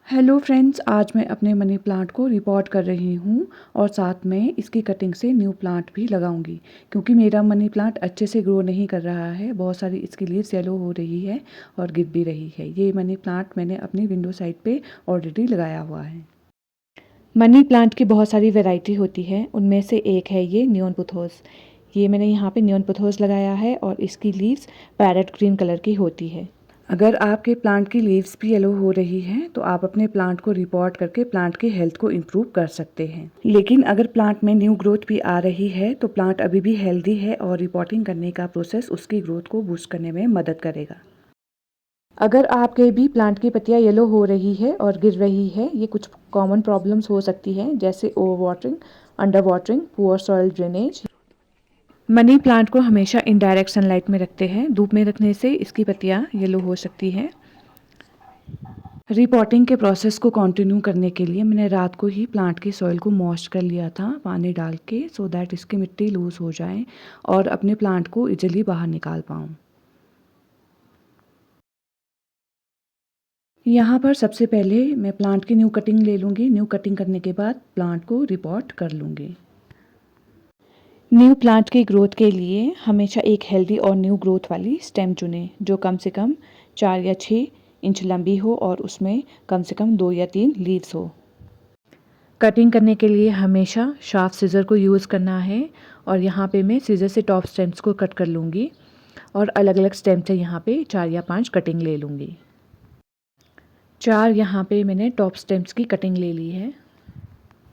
Hello friends, आज मैं अपने मनी प्लांट को रिपोर्ट कर रही हूँ और साथ में इसकी कटिंग से न्यू प्लांट भी लगाऊंगी क्योंकि मेरा मनी प्लांट अच्छे से ग्रो नहीं कर रहा है। बहुत सारी इसकी लीव्स येलो हो रही है और गिर भी रही है। ये मनी प्लांट मैंने अपनी विंडो साइड पे ऑलरेडी लगाया हुआ है। मनी प्लांट की बहुत सारी वेराइटी होती है, उनमें से एक है ये नियॉन पोथोस। ये मैंने यहाँ पे नियॉन पोथोस लगाया है और इसकी लीव्स पैरेट ग्रीन कलर की होती है। अगर आपके प्लांट की लीव्स भी येलो हो रही हैं तो आप अपने प्लांट को रिपोर्ट करके प्लांट की हेल्थ को इम्प्रूव कर सकते हैं। लेकिन अगर प्लांट में न्यू ग्रोथ भी आ रही है तो प्लांट अभी भी हेल्दी है और रिपोर्टिंग करने का प्रोसेस उसकी ग्रोथ को बूस्ट करने में मदद करेगा। अगर आपके भी प्लांट की पत्तियां येलो हो रही है और गिर रही है, ये कुछ कॉमन प्रॉब्लम्स हो सकती हैं जैसे over watering, under watering, poor soil drainage. Money plant को हमेशा इनडायरेक्ट सनलाइट में रखते हैं। धूप में रखने से इसकी पत्तियां येलो हो सकती हैं। रिपोर्टिंग के प्रोसेस को कंटिन्यू करने के लिए मैंने रात को ही प्लांट की सॉइल को मॉइस्ट कर लिया था पानी डाल के, सो दैट इसकी मिट्टी लूज हो जाए और अपने प्लांट को इजीली बाहर निकाल पाऊँ। यहाँ पर सबसे पहले मैं प्लांट की न्यू कटिंग ले लूँगी। न्यू कटिंग करने के बाद प्लांट को रिपोर्ट कर लूँगी। न्यू प्लांट की ग्रोथ के लिए हमेशा एक हेल्दी और न्यू ग्रोथ वाली स्टेम चुनें जो कम से कम 4 या 6 इंच लंबी हो और उसमें कम से कम 2 या 3 लीव्स हो। कटिंग करने के लिए हमेशा शार्प सीजर को यूज़ करना है और यहाँ पे मैं सीजर से टॉप स्टेम्स को कट कर लूँगी और अलग अलग स्टेम से यहाँ पे 4 या 5 कटिंग ले लूँगी। 4 यहाँ पे मैंने टॉप स्टेम्स की कटिंग ले ली है।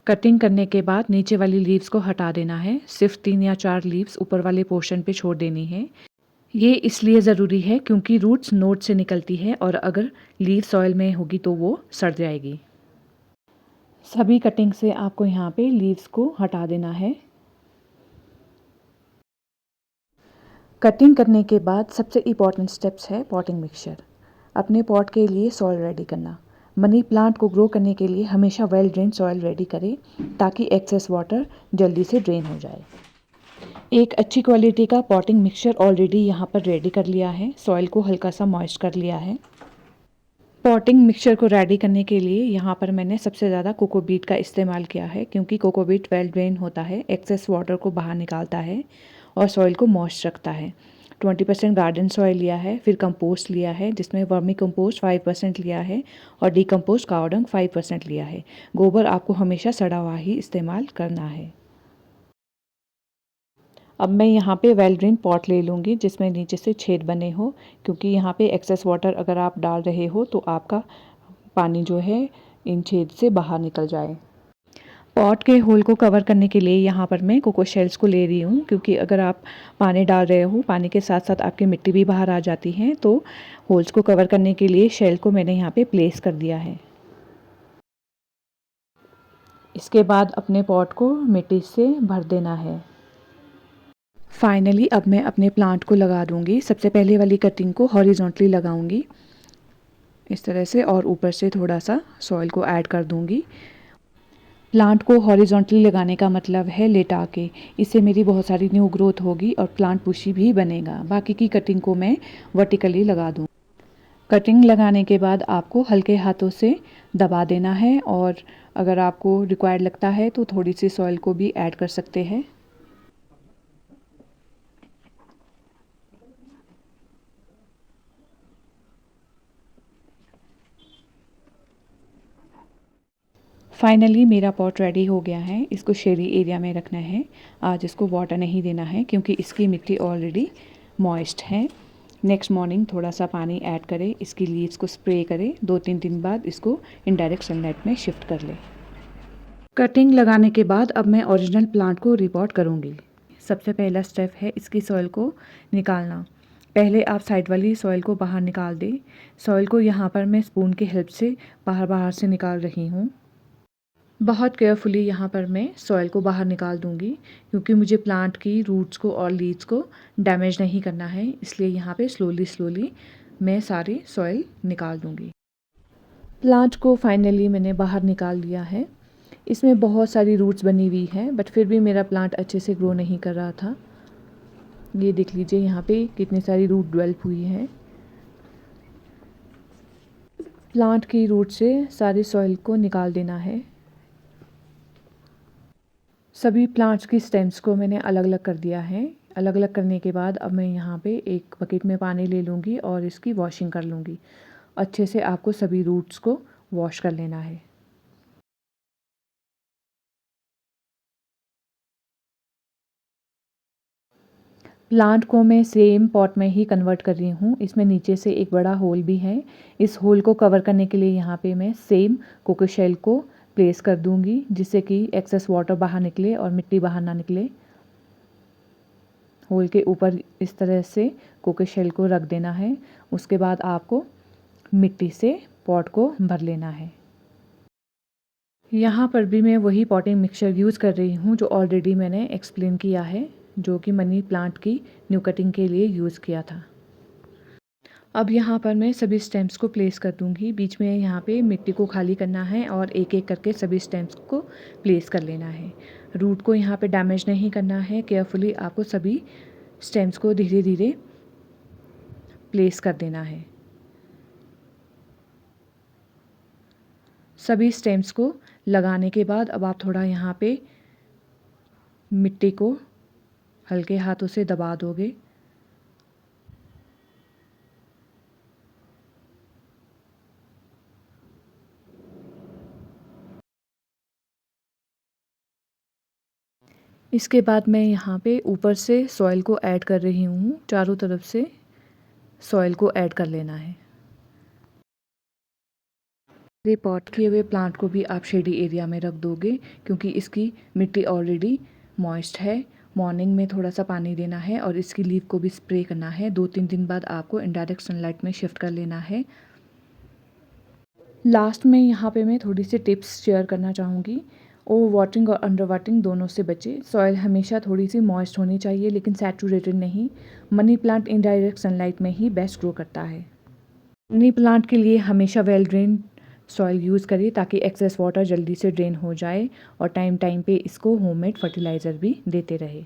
कटिंग करने के बाद नीचे वाली लीव्स को हटा देना है। सिर्फ 3 या 4 लीव्स ऊपर वाले पोर्शन पे छोड़ देनी है। ये इसलिए ज़रूरी है क्योंकि रूट्स नोड से निकलती है और अगर लीव सॉइल में होगी तो वो सड़ जाएगी। सभी कटिंग से आपको यहाँ पे लीव्स को हटा देना है। कटिंग करने के बाद सबसे इम्पॉर्टेंट स्टेप्स है पॉटिंग मिक्सचर। अपने पॉट के लिए सॉइल रेडी करना। मनी प्लांट को ग्रो करने के लिए हमेशा वेल ड्रेन सॉइल रेडी करें ताकि एक्सेस वाटर जल्दी से ड्रेन हो जाए। एक अच्छी क्वालिटी का पॉटिंग मिक्सचर ऑलरेडी यहाँ पर रेडी कर लिया है। सॉइल को हल्का सा मॉइस्ट कर लिया है। पॉटिंग मिक्सचर को रेडी करने के लिए यहाँ पर मैंने सबसे ज़्यादा कोकोबीट का इस्तेमाल किया है क्योंकि कोकोबीट वेल ड्रेन होता है, एक्सेस वाटर को बाहर निकालता है और सॉइल को मॉइस्ट रखता है। 20% गार्डन सॉइल लिया है, फिर कंपोस्ट लिया है जिसमें वर्मी कंपोस्ट 5% लिया है और डीकम्पोस्ट काव डंग 5% लिया है। गोबर आपको हमेशा सड़ा हुआ ही इस्तेमाल करना है। अब मैं यहाँ पे वेल ड्रेन पॉट ले लूँगी जिसमें नीचे से छेद बने हो क्योंकि यहाँ पे एक्सेस वाटर अगर आप डाल रहे हो तो आपका पानी जो है इन छेद से बाहर निकल जाए। पॉट के होल को कवर करने के लिए यहाँ पर मैं कोको शेल्स को ले रही हूँ क्योंकि अगर आप पानी डाल रहे हो, पानी के साथ साथ आपकी मिट्टी भी बाहर आ जाती है, तो होल्स को कवर करने के लिए शेल को मैंने यहाँ पे प्लेस कर दिया है। इसके बाद अपने पॉट को मिट्टी से भर देना है। फाइनली अब मैं अपने प्लांट को लगा दूंगी। सबसे पहले वाली कटिंग को हॉरिजॉन्टली लगाऊंगी इस तरह से और ऊपर से थोड़ा सा सॉइल को ऐड कर दूंगी। प्लांट को हॉरिजॉन्टली लगाने का मतलब है लेटा के। इससे मेरी बहुत सारी न्यू ग्रोथ होगी और प्लांट बुशी भी बनेगा। बाकी की कटिंग को मैं वर्टिकली लगा दूँ। कटिंग लगाने के बाद आपको हल्के हाथों से दबा देना है और अगर आपको रिक्वायर्ड लगता है तो थोड़ी सी सॉइल को भी ऐड कर सकते हैं। फाइनली मेरा पॉट रेडी हो गया है। इसको शेडी एरिया में रखना है। आज इसको वाटर नहीं देना है क्योंकि इसकी मिट्टी ऑलरेडी मॉइस्ट है। नेक्स्ट मॉर्निंग थोड़ा सा पानी ऐड करें, इसकी लीव्स को स्प्रे करें। 2-3 दिन बाद इसको इनडायरेक्ट सनलाइट में शिफ्ट कर लें। कटिंग लगाने के बाद अब मैं ओरिजिनल प्लांट को रिपोर्ट करूँगी। सबसे पहला स्टेप है इसकी सॉइल को निकालना। पहले आप साइड वाली सॉइल को बाहर निकाल दें। सॉइल को यहाँ पर मैं स्पून की हेल्प से बाहर से निकाल रही हूँ। बहुत केयरफुली यहाँ पर मैं सॉइल को बाहर निकाल दूँगी क्योंकि मुझे प्लांट की रूट्स को और लीव्स को डैमेज नहीं करना है, इसलिए यहाँ पे स्लोली मैं सारी सॉइल निकाल दूँगी। प्लांट को फाइनली मैंने बाहर निकाल लिया है। इसमें बहुत सारी रूट्स बनी हुई हैं बट फिर भी मेरा प्लांट अच्छे से ग्रो नहीं कर रहा था। ये देख लीजिए यहाँ पे कितनी सारी रूट डेवलप हुई है। प्लांट की रूट से सारी सॉइल को निकाल देना है। सभी प्लांट्स की स्टेम्स को मैंने अलग अलग कर दिया है। अलग अलग करने के बाद अब मैं यहाँ पे एक बकेट में पानी ले लूँगी और इसकी वॉशिंग कर लूँगी। अच्छे से आपको सभी रूट्स को वॉश कर लेना है। प्लांट को मैं सेम पॉट में ही कन्वर्ट कर रही हूँ। इसमें नीचे से एक बड़ा होल भी है। इस होल को कवर करने के लिए यहाँ पे मैं सेम कोको शेल को प्लेस कर दूँगी, जिससे कि एक्सेस वाटर बाहर निकले और मिट्टी बाहर ना निकले। होल के ऊपर इस तरह से कोको शेल को रख देना है। उसके बाद आपको मिट्टी से पॉट को भर लेना है। यहाँ पर भी मैं वही पॉटिंग मिक्सचर यूज़ कर रही हूँ जो ऑलरेडी मैंने एक्सप्लेन किया है, जो कि मनी प्लांट की न्यू कटिंग के लिए यूज़ किया था। अब यहाँ पर मैं सभी स्टेम्स को प्लेस कर दूँगी। बीच में यहाँ पे मिट्टी को खाली करना है और एक एक करके सभी स्टेम्स को प्लेस कर लेना है। रूट को यहाँ पे डैमेज नहीं करना है। केयरफुली आपको सभी स्टेम्स को धीरे धीरे प्लेस कर देना है। सभी स्टेम्स को लगाने के बाद अब आप थोड़ा यहाँ पे मिट्टी को हल्के हाथों से दबा दोगे। इसके बाद मैं यहाँ पे ऊपर से सॉइल को ऐड कर रही हूँ। चारों तरफ से सॉइल को ऐड कर लेना है। ये पॉट किए हुए प्लांट को भी आप शेडी एरिया में रख दोगे, क्योंकि इसकी मिट्टी ऑलरेडी मॉइस्ट है। मॉर्निंग में थोड़ा सा पानी देना है और इसकी लीफ को भी स्प्रे करना है। 2-3 दिन बाद आपको इनडायरेक्ट सनलाइट में शिफ्ट कर लेना है। लास्ट में यहाँ पे मैं थोड़ी सी टिप्स शेयर करना चाहूँगी। ओवर वाटरिंग और अंडर वाटरिंग दोनों से बचे। सॉइल हमेशा थोड़ी सी मॉइस्ट होनी चाहिए, लेकिन सैचुरेटेड नहीं। मनी प्लांट इनडायरेक्ट सनलाइट में ही बेस्ट ग्रो करता है। मनी प्लांट के लिए हमेशा वेल ड्रेन सॉइल यूज़ करें, ताकि एक्सेस वाटर जल्दी से ड्रेन हो जाए और टाइम टाइम पे इसको होममेड फर्टिलाइज़र भी देते रहे।